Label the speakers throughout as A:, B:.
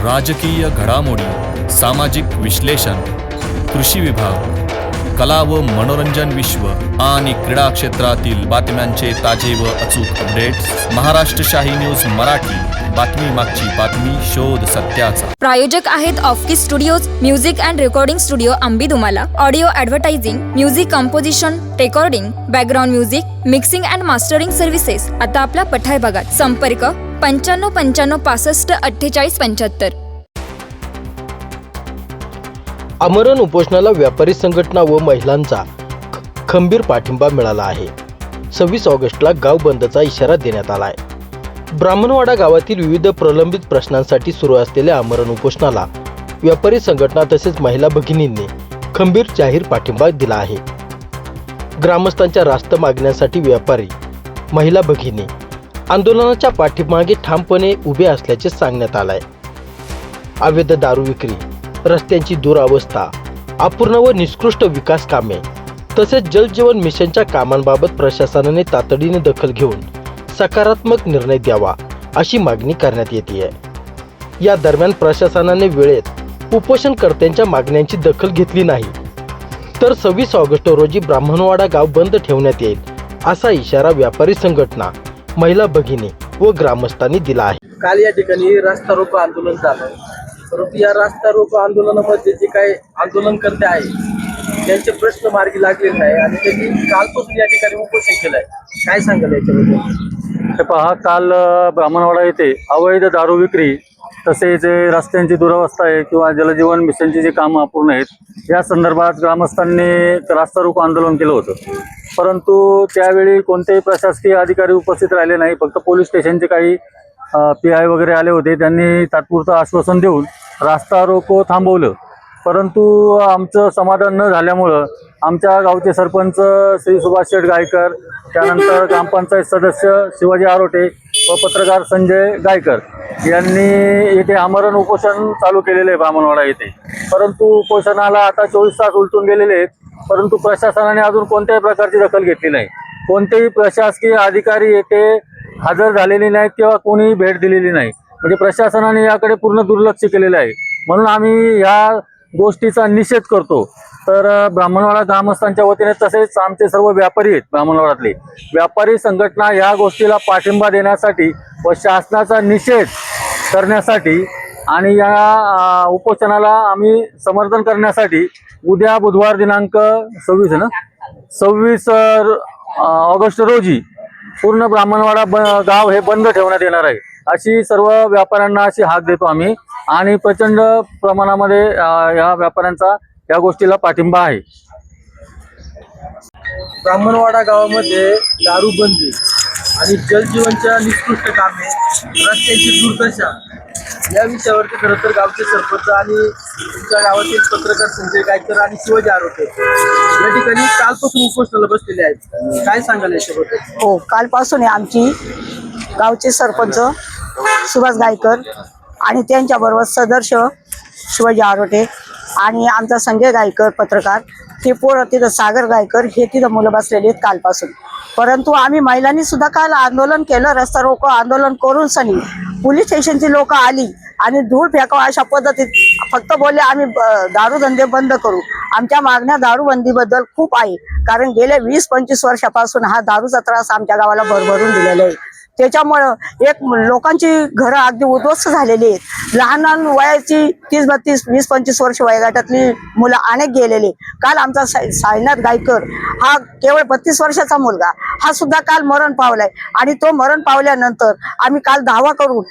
A: राजकीय घडामोडी, सामाजिक विश्लेषण, कृषी विभाग, कला व मनोरंजन विश्व आणि क्रीडा क्षेत्रातील बातम्यांचे ताजे व अचूक अपडेट्स महाराष्ट्र शाही न्यूज मराठी. बातमी मागची बातमी, शोध सत्याचा.
B: प्रायोजक आहेत Offkey studios, music and recording studio Ambi Dumala, audio advertising, music composition, recording, background music, mixing and mastering services. आता आपला पठार भागात. संपर्क 95 95 65 48 75.
C: आमरण उपोषणाला व्यापारी संघटना व महिलांचा खंबीर पाठिंबा मिळाला आहे. 26 ऑगस्टला गाव बंदचा इशारा देण्यात आला आहे. ब्राह्मणवाडा गावातील विविध प्रलंबित प्रश्नांसाठी सुरू असलेल्या आमरण उपोषणाला व्यापारी संघटना तसेच महिला भगिनींनी खंबीर जाहीर पाठिंबा दिला आहे. ग्रामस्थांच्या रास्त मागण्यांसाठी व्यापारी, महिला भगिनी आंदोलनाच्या पाठीमागे ठामपणे उभे असल्याचे सांगण्यात आलं आहे. अवैध दारू विक्री, रस्त्यांची दुरावस्था, अपूर्ण व निकृष्ट विकास कामे तसेच जलजीवन मिशनच्या कामांबाबत प्रशासनाने तातडीने दखल घेऊन सकारात्मक निर्णय द्यावा अशी मागणी करण्यात येते आहे. या दरम्यान प्रशासनाने वेळेत उपोषणकर्त्यांच्या मागण्यांची दखल घेतली नाही तर 26 ऑगस्ट रोजी ब्राह्मणवाडा गाव बंद ठेवण्यात येईल असा इशारा व्यापारी संघटना, महिला भगिनी व ग्रामस्थांनी दिला आहे.
D: काल या ठिकाणी रास्ता रोको आंदोलन झालं, परंतु या रास्ता रोको आंदोलनामध्ये जे काही आंदोलनकर्ते आहे त्यांचे प्रश्न मार्गी लागलेले नाही आणि त्यांनी कालपासून या ठिकाणी उपोषण केलंय. काय सांगाल याच्याबद्दल?
E: हे पहा, काल ब्राह्मणवाडा येथे अवैध दारू विक्री तसेच रस्त्यांची दुरावस्था आहे किंवा जलजीवन मिशनची जी कामं अपूर्ण आहेत या संदर्भात ग्रामस्थांनी रास्ता रोको आंदोलन केलं होतं. परंतु त्यावेळी कोणतेही प्रशासकीय अधिकारी उपस्थित राहिले नाही. फक्त पोलीस स्टेशनचे काही PI वगैरे आले होते. त्यांनी तात्पुरतं आश्वासन देऊन रास्ता रोको थांबवलं. परंतु आमचं समाधान न झाल्यामुळं आमच्या गावचे सरपंच श्री सुभाष शेठ गायकर, त्यानंतर ग्रामपंचायत सदस्य शिवाजी आरोटे व पत्रकार संजय गायकर यांनी येथे आमरण उपोषण चालू केलेले आहे ब्राह्मणवाडा येथे. परंतु उपोषणाला आता 24 तास उलटून गेलेले आहेत, परंतु प्रशासनाने अजून कोणत्याही प्रकारची दखल घेतली नाही. कोणतेही प्रशासकीय अधिकारी येथे हजर झालेले नाहीत किंवा कोणीही भेट दिलेली नाही. म्हणजे प्रशासनाने याकडे पूर्ण दुर्लक्ष केलेलं आहे. म्हणून आम्ही या गोष्टीचा निषेध करतो. तर ब्राह्मणवाडा ग्रामस्थांच्या वतीने तसेच आमचे सर्व व्यापारी आहेत ब्राह्मणवाड्यातले व्यापारी संघटना या गोष्टीला पाठिंबा देण्यासाठी व शासनाचा निषेध करण्यासाठी आणि या उपोषणाला आम्ही समर्थन करण्यासाठी उद्या बुधवार दिनांक 26 ऑगस्ट रोजी पूर्ण ब्राह्मणवाडा गाव हे बंद ठेवण्यात येणार आहे अशी सर्व व्यापाऱ्यांना अशी हाक देतो आम्ही. आणि प्रचंड प्रमाणामध्ये या व्यापाऱ्यांचा या गोष्टीला पाठिंबा आहे.
D: ब्राह्मणवाडा गावामध्ये दारूबंदी आणि जलजीवनच्या निकृष्ट कामे, रस्त्यांची दुर्दशा या विषयावरती खरं तर गावचे सरपंच आणि तुमच्या गावातील पत्रकार संजय गायकर आणि शिवाजी आरोटे या ठिकाणी कालपासून उपोषणाला बसलेले आहेत. काय सांगाल याच्याबद्दल?
F: हो, कालपासून आमची गावचे सरपंच सुभाष गायकर आणि त्यांच्याबरोबर सदस्य शिवाजी आरोटे आणि आमचा संजय गायकर पत्रकार हे पोरं तिथं सागर गायकर हे तिथं मुलं बसलेले आहेत कालपासून. परंतु आम्ही महिलांनी सुद्धा काल आंदोलन केलं, रस्ता रोको आंदोलन करून सनी पोलीस स्टेशनची लोक आली आणि धूळ फेकावं अशा पद्धतीत फक्त बोलले आम्ही दारूधंदे बंद करू. आमच्या मागण्या दारूबंदीबद्दल खूप आहे, कारण गेल्या 20-25 वर्षापासून हा दारूचा त्रास आमच्या गावाला भरभरून दिलेला आहे. त्याच्यामुळं एक लोकांची घरं अगदी उद्ध्वस्त झालेली आहेत. लहान लहान वयाची 30-32, 20-25 वर्ष वयोगटातली मुलं अनेक गेलेले. काल आमचा साईनाथ गायकर हा केवळ 32 वर्षाचा मुलगा हा सुद्धा काल मरण पावलाय आणि तो मरण पावल्यानंतर आम्ही काल दावा करून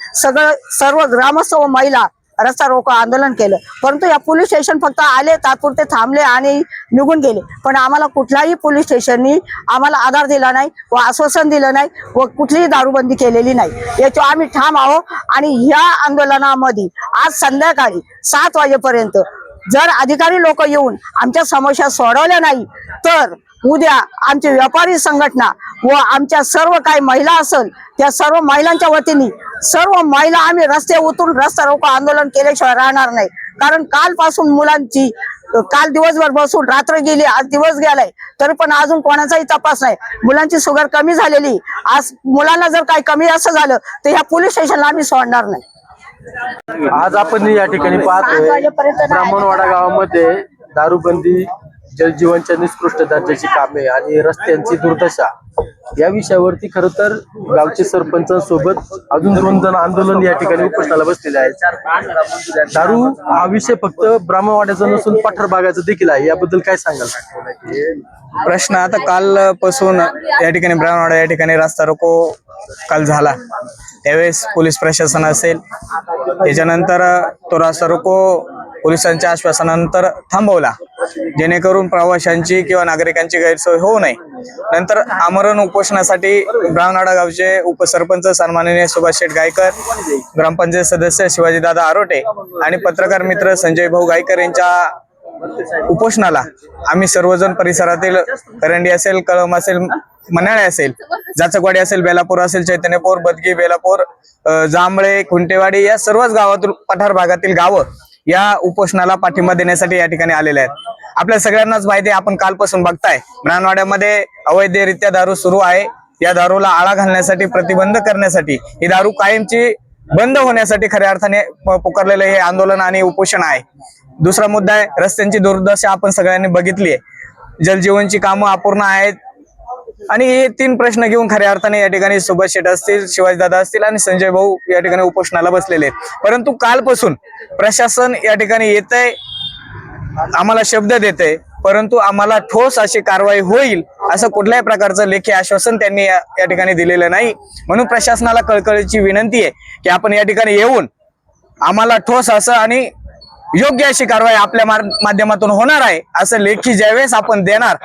F: सर्व ग्रामस्थ व महिला रस्ता रोको आंदोलन केलं. परंतु या पोलीस स्टेशन फक्त आले, तात्पुरते थांबले आणि निघून गेले. पण आम्हाला कुठल्याही पोलीस स्टेशननी आम्हाला आधार दिला नाही व आश्वासन दिलं नाही व कुठलीही दारूबंदी केलेली नाही. याच्यावर आम्ही ठाम आहोत. आणि ह्या आंदोलनामध्ये आज संध्याकाळी 7 वाजेपर्यंत जर अधिकारी लोक येऊन आमच्या समस्या सोडवल्या नाही तर उद्या आमची व्यापारी संघटना व आमच्या सर्व काही महिला असेल त्या सर्व महिलांच्या वतीने सर्व महिला आम्ही रस्ते उतरून रस्ता रोको आंदोलन केल्याशिवाय राहणार नाही. कारण कालपासून मुलांची काल दिवसभर बसून रात्र गेली, आज दिवस गेलाय तरी पण अजून कोणाचाही तपास नाही. मुलांची शुगर कमी झालेली, आज मुलांना जर काही कमी असं झालं तर ह्या पोलीस स्टेशनला आम्ही सोडणार नाही.
D: आज आपण या ठिकाणी पाहतोय ब्राह्मणवाडा गावामध्ये दारूबंदी, जलजीवनच्या निकृष्ट दर्जाची कामे आणि रस्त्यांची दुर्दशा या विषयावरती खरं तर गावचे सरपंचांसोबत अजून 2 जण आंदोलन या ठिकाणी उपोषणाला बसलेले आहेत. दारू हा विषय फक्त ब्राह्मणवाड्याचा नसून पठार भागाचा देखील आहे, याबद्दल काय सांगाल?
G: प्रश्न आता कालपासून या ठिकाणी ब्राह्मणवाडा या ठिकाणी रास्ता रोको काल झाला, त्यावेळेस पोलीस प्रशासन असेल, त्याच्यानंतर तो रास्ता रोको पोलिसांच्या आश्वासनानंतर थांबवला जेणेकरून प्रवाशांची किंवा नागरिकांची गैरसोय होऊ नये. नंतर आमरण उपोषणासाठी ब्राह्मणवाडा गावचे उपसरपंच सन्माननीय सुभाष शेठ गायकर, ग्रामपंचायत सदस्य शिवाजीदादा आरोटे आणि पत्रकार मित्र संजय भाऊ गायकर यांच्या उपोषणाला आम्ही सर्वजण परिसरातील करंडी असेल, कळम असेल, मनाळे असेल, जाचकवाडी असेल, बेलापूर असेल, चैतन्यपूर, बदगी, बेलापूर, जांभळे, खुंटेवाडी या सर्वच गावातून पठार भागातील गावं या उपोषणाला पाठिंबा देण्यासाठी या ठिकाणी आलेले आहेत. आपल्या सगळ्यांनाच माहिती आहे, आपण कालपासून बघताय ब्राह्मणवाड्यामध्ये अवैधरित्या दारू सुरू आहे. या दारूला आळा घालण्यासाठी, प्रतिबंध करण्यासाठी, ही दारू कायमची बंद होण्यासाठी खऱ्या अर्थाने पुकारलेलं हे आंदोलन आणि उपोषण आहे. दुसरा मुद्दा आहे रस्त्यांची दुर्दशा. आपण सगळ्यांनी बघितली आहे, जलजीवनची कामं अपूर्ण आहेत आणि हे 3 प्रश्न घेऊन खऱ्या अर्थाने या ठिकाणी सुभाष शेठ असतील, शिवाजीदादा असतील आणि संजय भाऊ या ठिकाणी उपोषणाला बसलेले आहेत. परंतु कालपासून प्रशासन या ठिकाणी येतंय, आम्हाला शब्द देतंय, परंतु आम्हाला ठोस अशी कारवाई होईल असं कुठल्याही प्रकारचं लेखी आश्वासन त्यांनी या ठिकाणी दिलेलं नाही. म्हणून प्रशासनाला कळकळीची विनंती आहे की आपण या ठिकाणी येऊन आम्हाला ठोस असं आणि योग्य अशी कारवाई आपल्या माध्यमातून होणार आहे असं लेखी ज्यावेळेस आपण देणार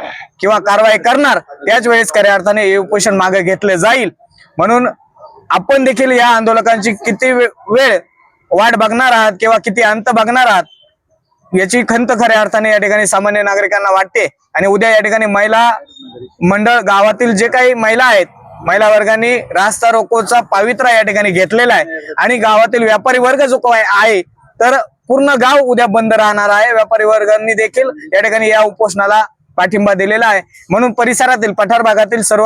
G: किंवा कारवाई करणार त्याच वेळेस खऱ्या अर्थाने हे उपोषण मागे घेतले जाईल. म्हणून आपण देखील या आंदोलकांची किती वेळ वाट बघणार आहात किंवा किती अंत बघणार आहात याची खंत खऱ्या अर्थाने या ठिकाणी सामान्य नागरिकांना वाटते. आणि उद्या या ठिकाणी महिला मंडळ, गावातील जे काही महिला आहेत, महिला वर्गांनी रास्ता रोकोचा पावित्रा या ठिकाणी घेतलेला आहे आणि गावातील व्यापारी वर्ग जो आहे तर पूर्ण गाव उद्या बंद राहणार आहे. व्यापारी वर्गांनी देखील या ठिकाणी या उपोषणाला पाठिंबा दिलेला आहे. म्हणून परिसरातील पठार भागातील सर्व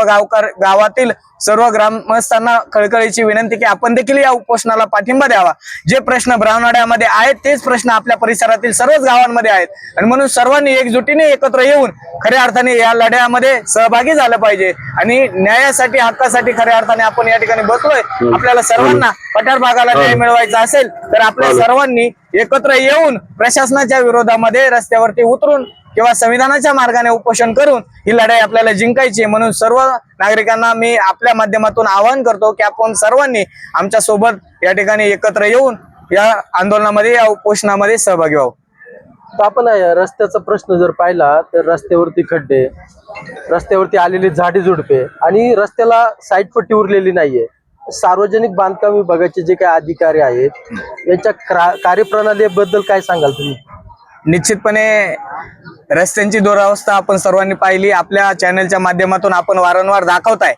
G: गावातील सर्व ग्रामस्थांना कळकळीची विनंती की आपण देखील या उपोषणाला पाठिंबा द्यावा. जे प्रश्न ब्राह्मणवाड्यामध्ये आहेत तेच प्रश्न आपल्या परिसरातील सर्वच गावांमध्ये आहेत आणि म्हणून सर्वांनी एकजुटीने एकत्र येऊन खऱ्या अर्थाने या लढ्यामध्ये सहभागी झालं पाहिजे आणि न्यायासाठी, हक्कासाठी खऱ्या अर्थाने आपण या ठिकाणी बसलोय. आपल्याला सर्वांना पठार भागाला न्याय मिळवायचा असेल तर आपल्या सर्वांनी एकत्र येऊन प्रशासनाच्या विरोधामध्ये रस्त्यावरती उतरून किंवा संविधानाच्या मार्गाने उपोषण करून ही लढाई आपल्याला जिंकायची. म्हणून सर्व नागरिकांना मी आपल्या माध्यमातून आवाहन करतो की आपण सर्वांनी आमच्या सोबत या ठिकाणी एकत्र येऊन या आंदोलनामध्ये, या उपोषणामध्ये सहभागी व्हावं.
D: तर आपण रस्त्याचा प्रश्न जर पाहिला तर रस्त्यावरती खड्डे, रस्त्यावरती आलेली झाडे झुडपे आणि रस्त्याला साईड पट्टी उरलेली नाहीये. सार्वजनिक बांधकाम विभागाचे जे काही अधिकारी आहेत यांच्या कार्यप्रणालीबद्दल काय सांगाल तुम्ही?
G: निश्चितपणे रस्त्यांची दुरावस्था आपण सर्वांनी पाहिली, आपल्या चॅनलच्या माध्यमातून आपण वारंवार दाखवताय.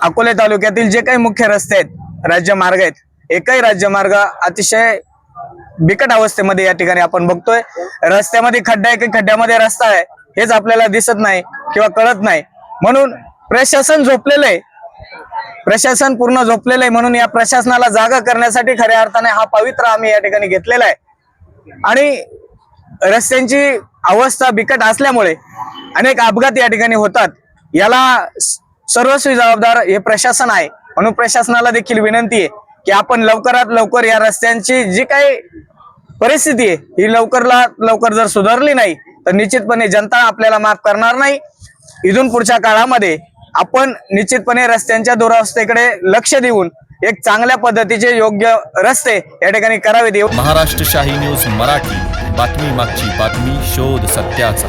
G: अकोले तालुक्यातील जे काही मुख्य रस्ते आहेत, राज्यमार्ग आहेत, एकही राज्यमार्ग अतिशय बिकट अवस्थेमध्ये या ठिकाणी आपण बघतोय. रस्त्यामध्ये खड्डा आहे की खड्ड्यामध्ये रस्ता आहे हेच आपल्याला दिसत नाही किंवा कळत नाही. म्हणून प्रशासन झोपलेलं आहे, प्रशासन पूर्ण झोपलेलं आहे. म्हणून या प्रशासनाला जागा करण्यासाठी खऱ्या अर्थाने हा पवित्र आम्ही या ठिकाणी घेतलेला आहे. आणि रस्त्यांची अवस्था बिकट असल्यामुळे अनेक अपघात या ठिकाणी होतात. याला सर्वस्वी जबाबदार हे प्रशासन आहे. म्हणून प्रशासनाला देखील विनंती आहे की आपण लवकरात लवकर या रस्त्यांची जी काही परिस्थिती आहे ही लवकर जर सुधारली नाही तर निश्चितपणे जनता आपल्याला माफ करणार नाही. इथून पुढच्या काळामध्ये आपण निश्चितपणे रस्त्यांच्या दुरावस्थेकडे लक्ष देऊन एक चांगल्या पद्धतीचे योग्य रस्ते या ठिकाणी करावेत.
A: महाराष्ट्र शाही न्यूज मराठी, बातमी मागची बातमी, शोध सत्याचा.